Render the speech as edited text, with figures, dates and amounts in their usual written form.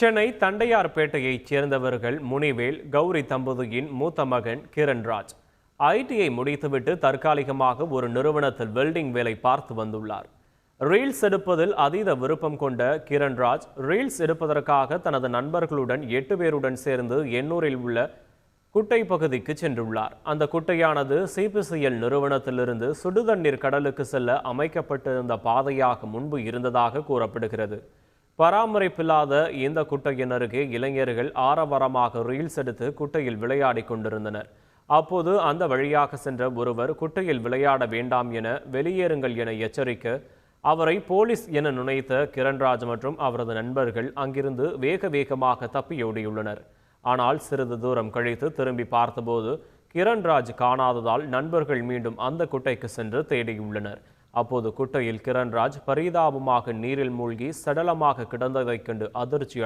சென்னை தண்டையார்பேட்டையைச் சேர்ந்தவர்கள் முனிவேல், கௌரி தம்பதியின் மூத்த மகன் கிரண்ராஜ். ஐடிஐ முடித்துவிட்டு தற்காலிகமாக ஒரு நிறுவனத்தில் வெல்டிங் வேலை பார்த்து வந்துள்ளார். ரீல்ஸ் எடுப்பதில் அதீத விருப்பம் கொண்ட கிரண்ராஜ் ரீல்ஸ் எடுப்பதற்காக தனது நண்பர்களுடன் 8 பேருடன் சேர்ந்து எண்ணூரில் உள்ள குட்டை பகுதிக்கு சென்றுள்ளார். அந்த குட்டையானது சிபிசிஎல் நிறுவனத்திலிருந்து சுடுதண்ணீர் கடலுக்கு செல்ல அமைக்கப்பட்டிருந்த பாதையாக முன்பு இருந்ததாக கூறப்படுகிறது. பராமரிப்பில்லாத இந்த குட்டையின் அருகே இளைஞர்கள் ஆரவாரமாக ரீல்ஸ் எடுத்து குட்டையில் விளையாடி கொண்டிருந்தனர். அப்போது அந்த வழியாக சென்ற ஒருவர் குட்டையில் விளையாட வேண்டாம் என வெளியேறுங்கள் என எச்சரிக்க அவரை போலீஸ் என நினைத்த கிரண்ராஜ் மற்றும் அவரது நண்பர்கள் அங்கிருந்து வேக வேகமாக தப்பியோடியுள்ளனர். ஆனால் சிறிது தூரம் கழித்து திரும்பி பார்த்தபோது கிரண்ராஜ் காணாததால் நண்பர்கள் மீண்டும் அந்த குட்டைக்கு சென்று தேடியுள்ளனர். அப்போது குட்டையில் கிரண்ராஜ் பரிதாபமாக நீரில் மூழ்கி சடலமாக கிடந்ததைக் கண்டு அதிர்ச்சி